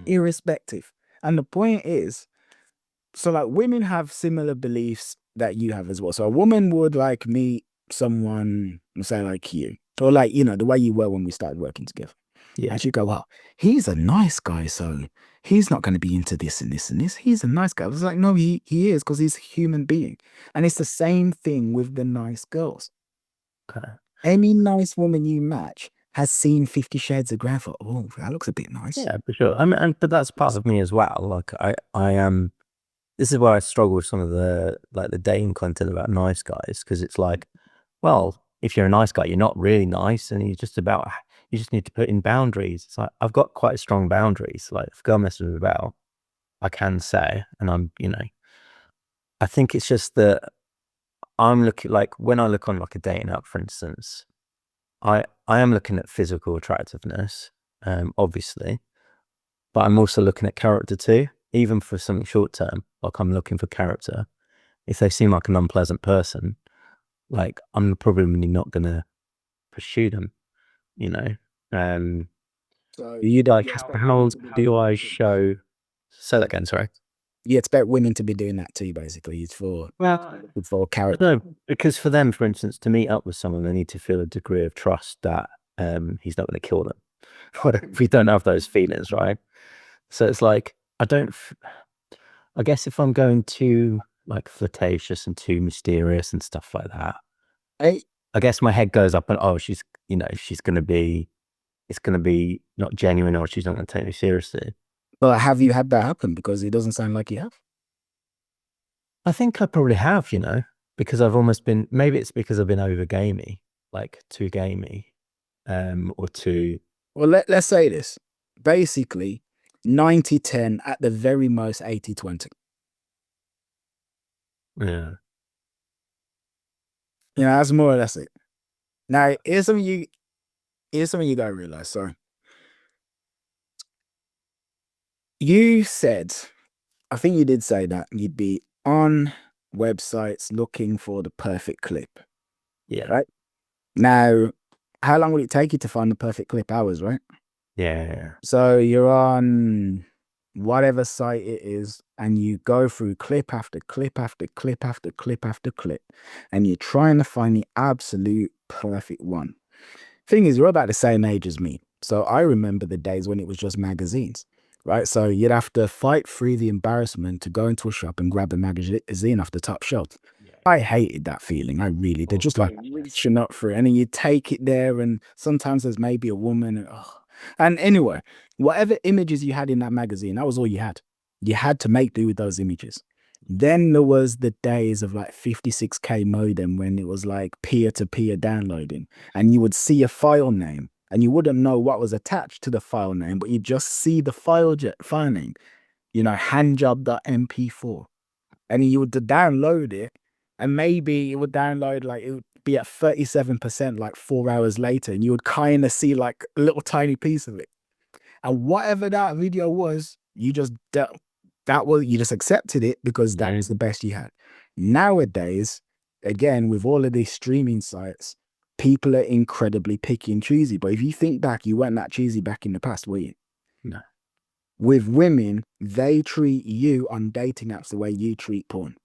Irrespective. And the point is, so like women have similar beliefs that you have as well. So a woman would like meet someone, say like you, or like, the way you were when we started working together. Yeah. And she'd go, well, he's a nice guy, so he's not going to be into this and this and this. He's a nice guy. I was like, no, he is, because he's a human being. And it's the same thing with the nice girls. Okay. Any nice woman you match has seen 50 Shades of Grey and thought, oh, that looks a bit nice. Yeah, for sure. I mean, but that's part of me as well. Like I am. This is where I struggle with some of the dating content about nice guys, because it's like, well, if you're a nice guy, you're not really nice, and you just need to put in boundaries. It's like, I've got quite strong boundaries. Like, if a girl messes me about, I can say, and I'm, I think it's just that I'm looking, like, when I look on like a dating app, for instance, I am looking at physical attractiveness, obviously, but I'm also looking at character too. Even for something short term, like I'm looking for character. If they seem like an unpleasant person, like I'm probably not gonna pursue them, So you'd like, how do I show? Say that again, sorry. You expect women to be doing that too, basically. It's for character. No, because for them, for instance, to meet up with someone, they need to feel a degree of trust that he's not going to kill them. If we don't have those feelings, right? So it's like, I guess if I'm going too like flirtatious and too mysterious and stuff like that, I guess my head goes up and, oh, she's going to be, it's going to be not genuine, or she's not going to take me seriously. But have you had that happen? Because it doesn't sound like you have. I think I probably have, because I've almost been, maybe it's because I've been over gamey, like too gamey, or too. Well, let's say this. Basically, 90-10, at the very most 80-20. Yeah. That's more or less it. Now, here's something you gotta realize. So, you said, I think you did say that you'd be on websites looking for the perfect clip. Yeah. Right? Now, how long will it take you to find the perfect clip? Hours, right? Yeah. So you're on whatever site it is, and you go through clip after clip after clip after clip after clip, and you're trying to find the absolute perfect one. Thing is, you're about the same age as me. So I remember the days when it was just magazines, right? So you'd have to fight through the embarrassment to go into a shop and grab a magazine off the top shelf. I hated that feeling. I really did. Just like reaching up for it, and then you take it there, and sometimes there's maybe a woman. And anyway, whatever images you had in that magazine, that was all you had. You had to make do with those images. Then there was the days of like 56K modem, when it was like peer-to-peer downloading, and you would see a file name and you wouldn't know what was attached to the file name, but you just see the file name, handjob.mp4, and you would download it, and maybe it would download, like it would be at 37% like 4 hours later, and you would kind of see like a little tiny piece of it. And whatever that video was, you just you just accepted it because that was the best you had. Nowadays, again, with all of these streaming sites, people are incredibly picky and choosy. But if you think back, you weren't that choosy back in the past, were you? No. With women, they treat you on dating apps the way you treat porn.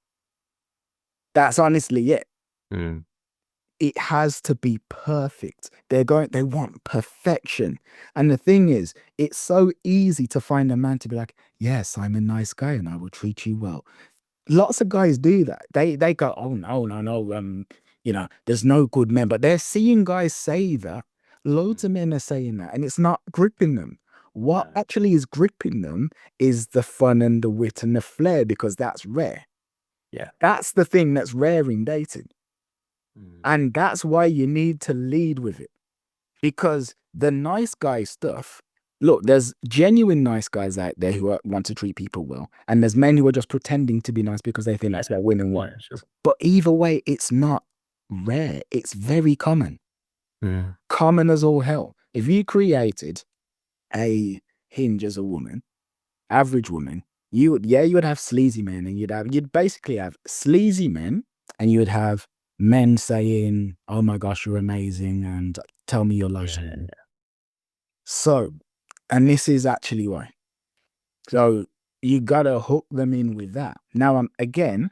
That's honestly it. Mm. It has to be perfect. They want perfection. And the thing is, it's so easy to find a man to be like, yes, I'm a nice guy and I will treat you well. Lots of guys do that. They go, oh no, there's no good men. But they're seeing guys say that. Loads of men are saying that, and it's not gripping them. What actually is gripping them is the fun and the wit and the flair, because that's rare. Yeah. That's the thing that's rare in dating. And that's why you need to lead with it. Because the nice guy stuff, look, there's genuine nice guys out there who want to treat people well. And there's men who are just pretending to be nice because they think that's their winning one. Sure. But either way, it's not rare. It's very common. Common as all hell. If you created a Hinge as a woman, average woman, you would have sleazy men, and you'd basically have sleazy men, and you would have men saying, oh my gosh, you're amazing, and tell me your lotion. So, and this is actually why. So you gotta hook them in with that. Now, again,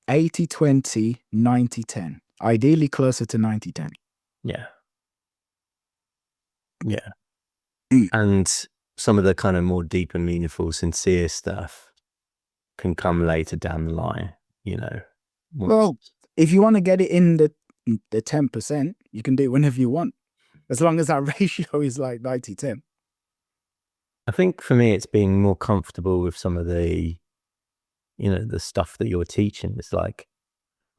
80-20, 90-10. Ideally closer to 90-10. Yeah. Yeah. And some of the kind of more deep and meaningful, sincere stuff can come later down the line, Well, if you want to get it in the 10%, you can do it whenever you want, as long as that ratio is like 90-10. I think for me, it's being more comfortable with some of the, the stuff that you're teaching. It's like,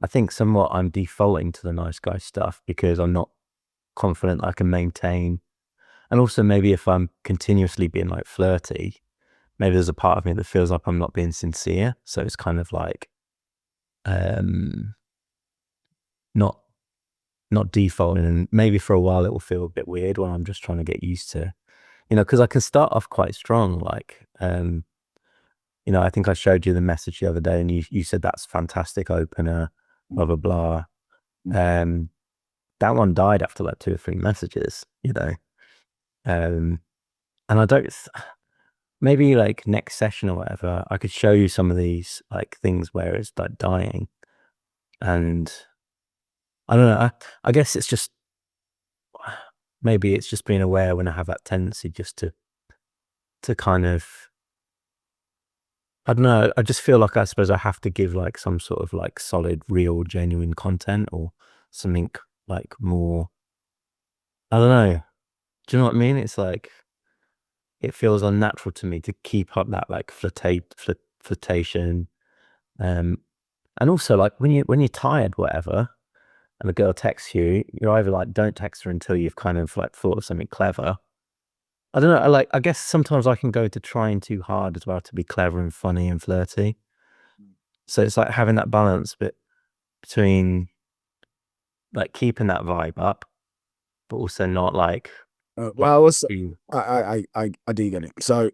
I think somewhat I'm defaulting to the nice guy stuff because I'm not confident I can maintain. And also maybe if I'm continuously being like flirty, maybe there's a part of me that feels like I'm not being sincere. So it's kind of like, not defaulting, and maybe for a while it will feel a bit weird when I'm just trying to get used to, because I can start off quite strong. Like, I think I showed you the message the other day, and you said that's fantastic opener, blah blah blah. That one died after like 2 or 3 messages, and I don't. Maybe like next session or whatever, I could show you some of these like things where it's like dying, and I don't know. I guess it's just, maybe it's just being aware when I have that tendency just to kind of, I don't know. I just feel like I suppose I have to give like some sort of like solid, real, genuine content or something like more, I don't know. Do you know what I mean? It's like, it feels unnatural to me to keep up that like flirtation. And also like when you're tired, whatever, and a girl texts you, you're either like, don't text her until you've kind of like thought of something clever. I don't know. I guess sometimes I can go to trying too hard as well to be clever and funny and flirty. So it's like having that balance between like keeping that vibe up, but also not like. Well, I do get it. So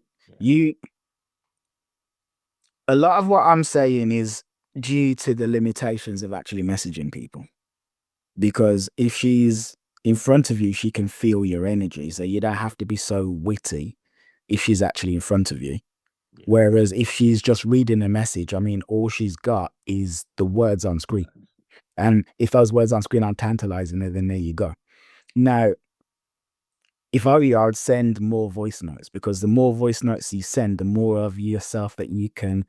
a lot of what I'm saying is due to the limitations of actually messaging people. Because if she's in front of you, she can feel your energy. So you don't have to be so witty if she's actually in front of you. Whereas if she's just reading a message, I mean, all she's got is the words on screen. And if those words on screen aren't tantalizing her, then there you go. Now, if I were you, I would send more voice notes, because the more voice notes you send, the more of yourself that you can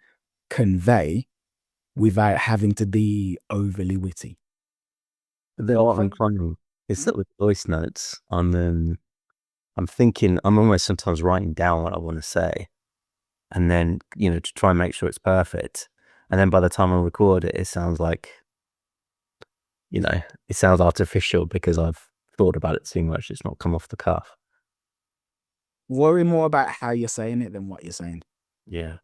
convey without having to be overly witty. What I'm finding is that with voice notes, I'm thinking, I'm almost sometimes writing down what I want to say, and then to try and make sure it's perfect. And then by the time I record it, it sounds like, it sounds artificial because I've thought about it too much. It's not come off the cuff. Worry more about how you're saying it than what you're saying. Yeah.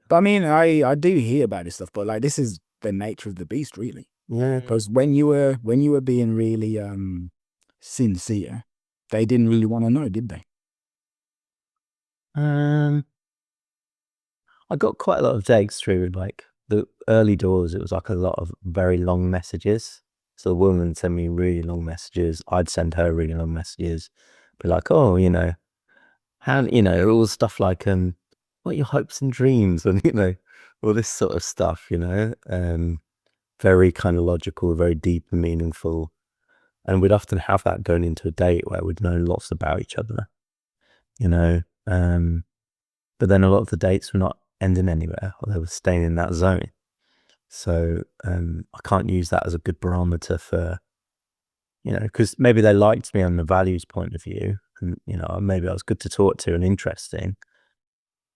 But I mean, I do hear about this stuff, but like, this is the nature of the beast, really. Yeah. Because when you were being really sincere, they didn't really want to know, did they? I got quite a lot of dates through like the early doors. It was like a lot of very long messages. So the woman would send me really long messages. I'd send her really long messages. Be like, oh, you know, how, you know, all stuff like, what are your hopes and dreams? And, you know, all this sort of stuff, you know, very kind of logical, very deep and meaningful. And we'd often have that going into a date where we'd know lots about each other, you know, but then a lot of the dates were not ending anywhere, or they were staying in that zone. So I can't use that as a good barometer for, you know, because maybe they liked me on the values point of view, and, you know, maybe I was good to talk to and interesting,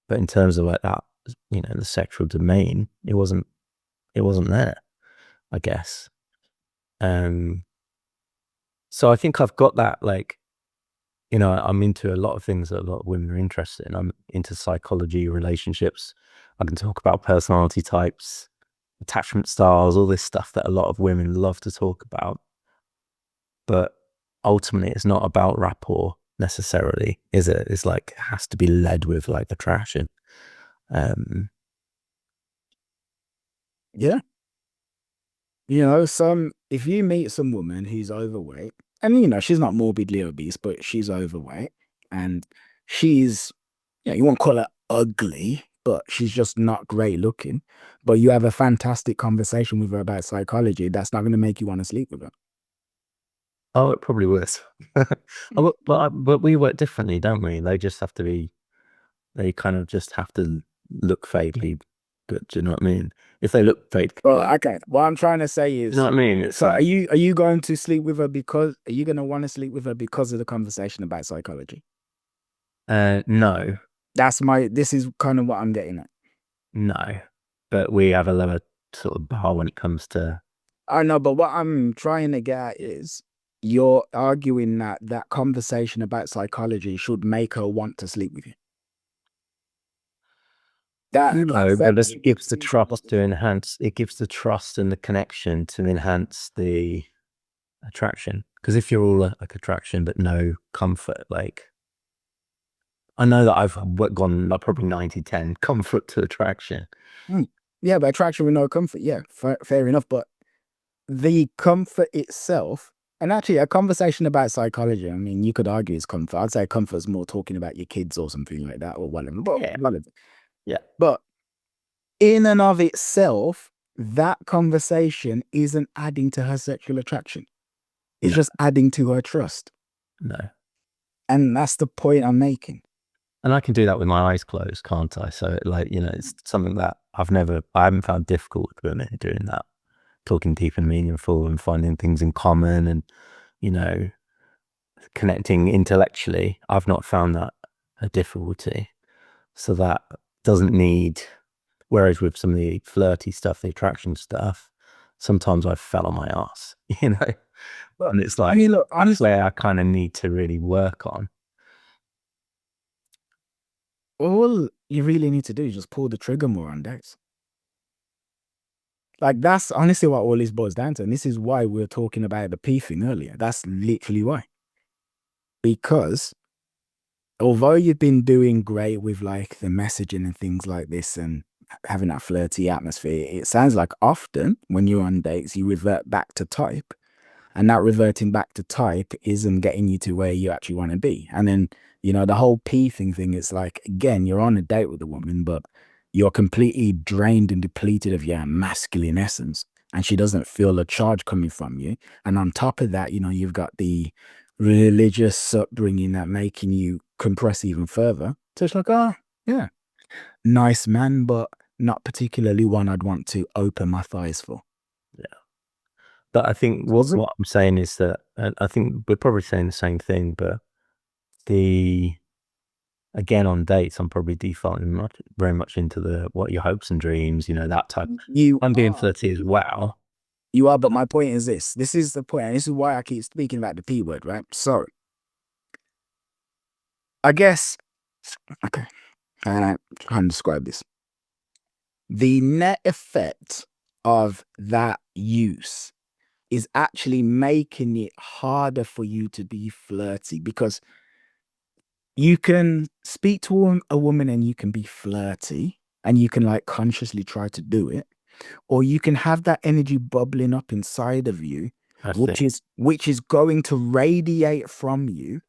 but in terms of like that, you know, the sexual domain, it wasn't there, I guess. So I think I've got that, like, you know, I'm into a lot of things that a lot of women are interested in. I'm into psychology, relationships. I can talk about personality types, attachment styles, all this stuff that a lot of women love to talk about. But ultimately, it's not about rapport necessarily, is it? It's like, it has to be led with like attraction. Yeah. You know, if you meet some woman who's overweight, and you know, she's not morbidly obese, but she's overweight, and she's, you know, you won't call her ugly, but she's just not great looking. But you have a fantastic conversation with her about psychology, that's not going to make you want to sleep with her. Oh, it probably was. But we work differently, don't we? They just have to be, they kind of just have to look vaguely good. Do you know what I mean? If they look fake, Well, okay. What I'm trying to say you is, know what I mean? It's so like, are you going to sleep with her because are you going to want to sleep with her because of the conversation about psychology? no, This is kind of what I'm getting at. no. But we have a lower sort of bar when it comes to. I know, but what I'm trying to get at is you're arguing that that conversation about psychology should make her want to sleep with you. No, but it gives the trust to enhance. It gives the trust and the connection to enhance the attraction. Because if you're all like attraction but no comfort, like, I know that I've gone like probably 90-10 comfort to attraction. Yeah, but attraction with no comfort, yeah, fair enough. But the comfort itself, and actually a conversation about psychology, I mean, you could argue is comfort. I'd say comfort is more talking about your kids or something like that, or whatever. But, Yeah. Yeah. But in and of itself, that conversation isn't adding to her sexual attraction. It's just adding to her trust. No. And that's the point I'm making. And I can do that with my eyes closed, can't I? So, like, you know, it's something that I haven't found difficult with women doing that, talking deep and meaningful and finding things in common and, you know, connecting intellectually. I've not found that a difficulty. So that doesn't need, whereas with some of the flirty stuff, the attraction stuff, sometimes I fell on my ass, you know? And it's like, I mean, look, honestly, where I kind of need to really work on. all you really need to do is just pull the trigger more on dates. Like, that's honestly what all this boils down to. And this is why we were talking about the P thing earlier. That's literally why. Because although you've been doing great with like the messaging and things like this and having that flirty atmosphere, it sounds like often when you're on dates, you revert back to type. And that reverting back to type isn't getting you to where you actually want to be. And then, you know, the whole P thing is like, again, you're on a date with a woman, but you're completely drained and depleted of your masculine essence. And she doesn't feel a charge coming from you. And on top of that, you know, you've got the religious upbringing that making you compress even further. So it's like, oh, yeah, nice man, but not particularly one I'd want to open my thighs for. But I think what I'm saying is that, I think we're probably saying the same thing, but again, on dates, I'm probably defaulting very much into what your hopes and dreams, you know, that type. I'm being flirty as well. You are, but my point is this. This is the point, and this is why I keep speaking about the P word, right? So, I guess, okay, and I try and describe this. The net effect of that use is actually making it harder for you to be flirty because You can speak to a woman and you can be flirty and you can like consciously try to do it, or you can have that energy bubbling up inside of you, I which think. is going to radiate from you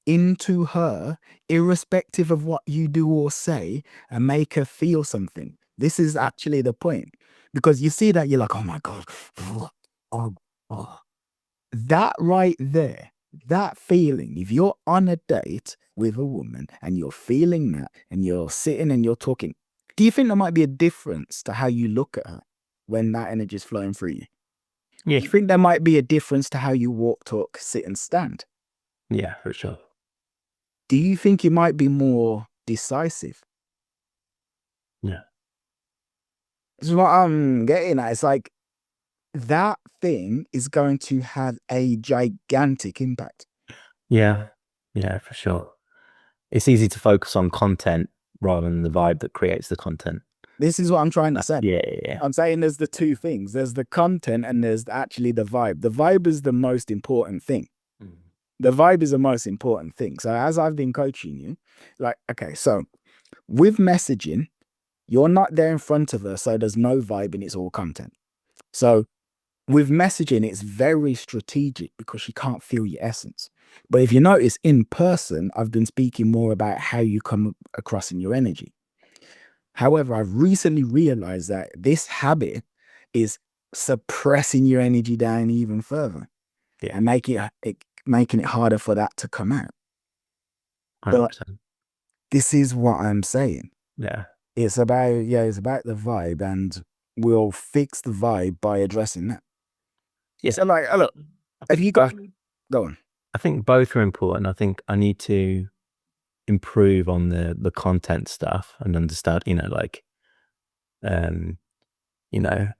into her, irrespective of what you do or say, and make her feel something. This is actually the point. Because you see that, you're like, oh my God. Oh, oh. That right there, that feeling, if you're on a date with a woman and you're feeling that and you're sitting and you're talking, do you think there might be a difference to how you look at her when that energy is flowing through you? Yeah. Do you think there might be a difference to how you walk, talk, sit, and stand? Yeah, for sure. Do you think you might be more decisive? Yeah. This is what I'm getting at. It's like that thing is going to have a gigantic impact. Yeah. Yeah, for sure. It's easy to focus on content rather than the vibe that creates the content. This is what I'm trying to say. Yeah. I'm saying there's the two things. There's the content and there's actually the vibe. The vibe is the most important thing. The vibe is the most important thing. So as I've been coaching you, like, okay, so with messaging, you're not there in front of her, so there's no vibe and it's all content. So with messaging, it's very strategic because she can't feel your essence. But if you notice in person, I've been speaking more about how you come across in your energy. However, I've recently realized that this habit is suppressing your energy down even further, Yeah. and making it harder for that to come out. 100%. But this is what I'm saying. Yeah. It's about the vibe, and we'll fix the vibe by addressing that. Yeah. So like, look, have you got go on? I think both are important. I think I need to improve on the content stuff and understand, like, and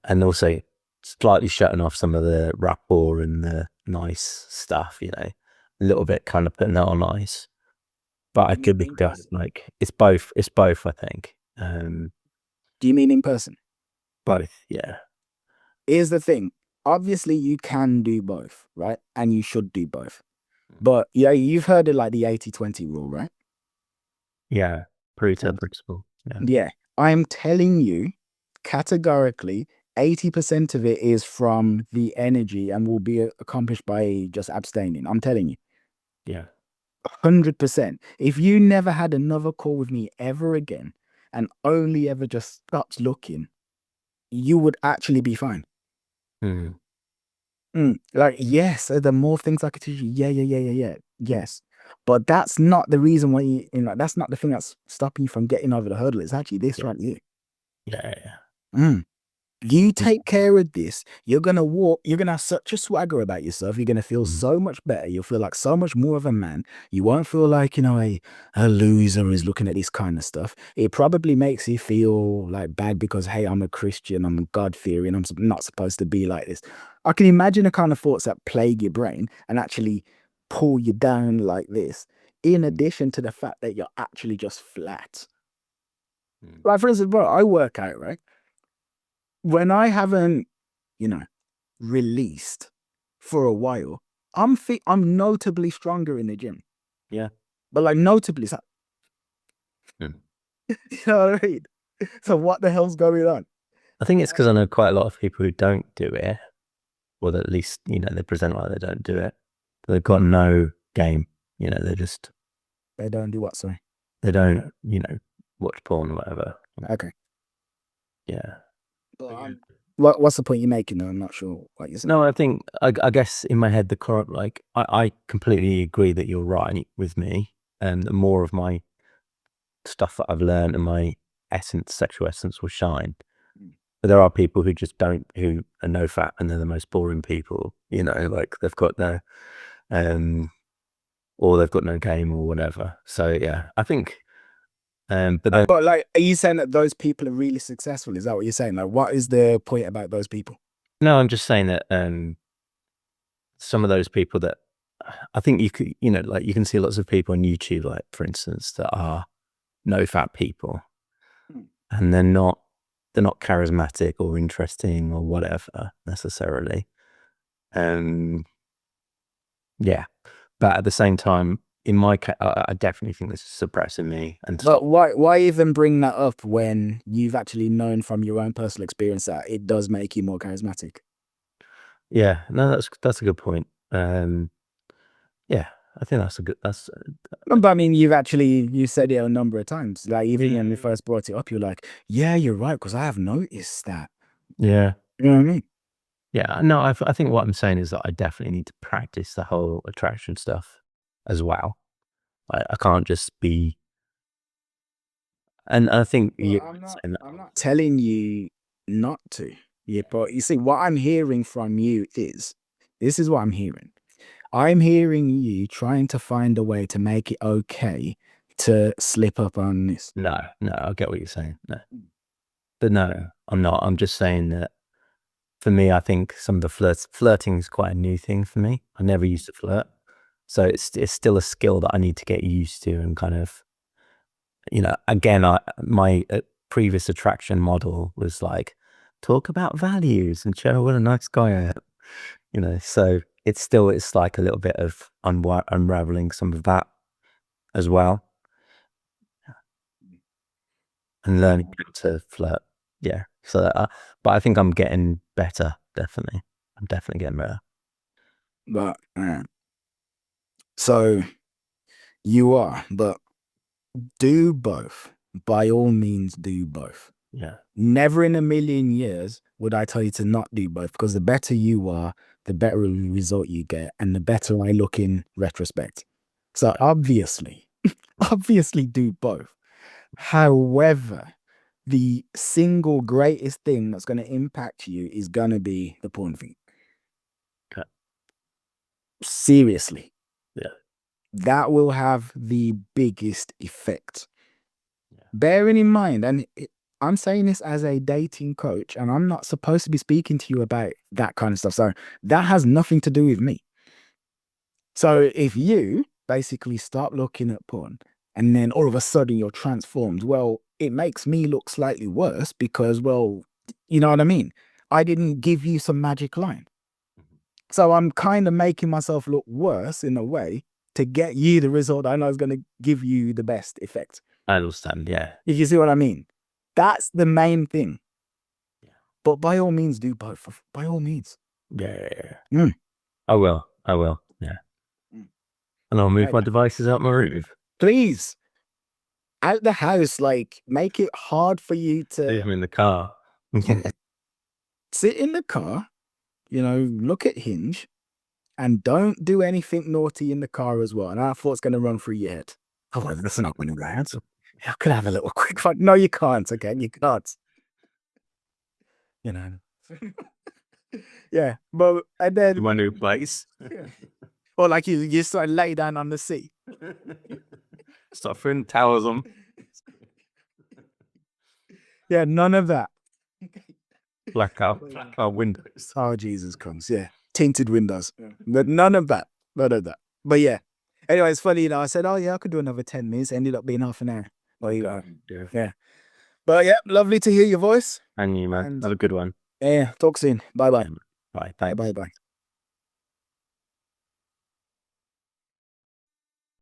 also slightly shutting off some of the rapport and the nice stuff, a little bit kind of putting that on ice. But I could be just like, it's both, I think. Do you mean in person? Both, yeah. Here's the thing. Obviously, you can do both, right? And you should do both. But yeah, you've heard of like the 80-20 rule, right? Yeah, Pareto principle. Yeah. Yeah. I'm telling you categorically, 80% of it is from the energy and will be accomplished by just abstaining. I'm telling you. Yeah. 100%. If you never had another call with me ever again and only ever just stopped looking, you would actually be fine. Like, yes, the more things I could teach you, yeah, yes. But that's not the reason why that's not the thing that's stopping you from getting over the hurdle. It's actually this right here. Yeah. You take care of this, you're gonna walk, you're gonna have such a swagger about yourself, you're gonna feel so much better, you'll feel like so much more of a man. You won't feel like, a loser who's looking at this kind of stuff. It probably makes you feel like bad because, hey, I'm a Christian, I'm God-fearing, I'm not supposed to be like this. I can imagine the kind of thoughts that plague your brain and actually pull you down like this, in addition to the fact that you're actually just flat. Like, for instance, bro, I work out, right? When I haven't, released for a while, I'm notably stronger in the gym. Yeah. But like notably, so, you know what I mean? So what the hell's going on? I think it's because I know quite a lot of people who don't do it, or at least, they present like they don't do it. They've got no game, They don't do what, sorry? They don't, watch porn or whatever. Okay. Yeah. But what's the point you're making though? I'm not sure what you're saying. No, I think, I guess in my head, the current, like, I completely agree that you're right with me. And the more of my stuff that I've learned and my sexual essence will shine. But there are people who just don't, who are no fat, and they're the most boring people, like they've got no, or they've got no game or whatever. So yeah, I think, but like, are you saying that those people are really successful? Is that what you're saying? Like, what is the point about those people? No, I'm just saying that some of those people that I think you could, like you can see lots of people on YouTube, like for instance, that are no fat people, and they're not charismatic or interesting or whatever necessarily. Yeah, but at the same time, in my case, I definitely think this is suppressing me. And But why even bring that up when you've actually known from your own personal experience that it does make you more charismatic? yeah, no, that's a good point. Yeah, I think that's No, but I mean, you said it a number of times. Like even when we first brought it up, you're like, yeah, you're right, because I have noticed that. yeah. You know what I mean? Yeah, no, I think what I'm saying is that I definitely need to practice the whole attraction stuff as well. I can't just be, and I think Well, I'm not telling you not to. Yeah, but you see, what I'm hearing from you is, this is what I'm hearing. I'm hearing you trying to find a way to make it okay to slip up on this. no, I get what you're saying. No, but no, I'm not. I'm just saying that for me, I think some of the flirting is quite a new thing for me. I never used to flirt, so it's still a skill that I need to get used to and kind of, again, my previous attraction model was like, talk about values and show what a nice guy I am. So it's like a little bit of unraveling some of that as well, and learning to flirt. Yeah. So, but I think I'm getting better. Definitely, I'm definitely getting better. But so you are, but do both. By all means, do both. Yeah. Never in a million years would I tell you to not do both, because the better you are, the better result you get, and the better I look in retrospect. So obviously do both. However, the single greatest thing that's going to impact you is going to be the porn thing. Okay. Seriously. Yeah. That will have the biggest effect. Yeah. Bearing in mind, and I'm saying this as a dating coach, and I'm not supposed to be speaking to you about that kind of stuff. So that has nothing to do with me. So if you basically start looking at porn and then all of a sudden you're transformed, well, it makes me look slightly worse because, well, you know what I mean? I didn't give you some magic line. So I'm kind of making myself look worse in a way to get you the result I know is going to give you the best effect. I understand. Yeah. If you see what I mean? That's the main thing. Yeah. But by all means, do both. By all means. Yeah. Mm. I will. Yeah. And I'll move my devices out my room. Please. Out the house, like, make it hard for you to... I'm in the car. Sit in the car, look at Hinge, and don't do anything naughty in the car as well. And I thought it's going to run through your head. Oh, well, that's not going to run. I could have a little quick fun. No, you can't, okay? You can't. Yeah, but and then... You want to place? Or like you sort of lay down on the seat. Start throwing towels on. Yeah, none of that. Blackout windows. Oh, Jesus comes, yeah. Tinted windows. Yeah. But none of that. But yeah. Anyway, it's funny, I said, oh yeah, I could do another 10 minutes. Ended up being half an hour. There you go. Yeah. But yeah, lovely to hear your voice. And you, man. Have a good one. Yeah, talk soon. Bye-bye. Bye. Thanks. Bye-bye.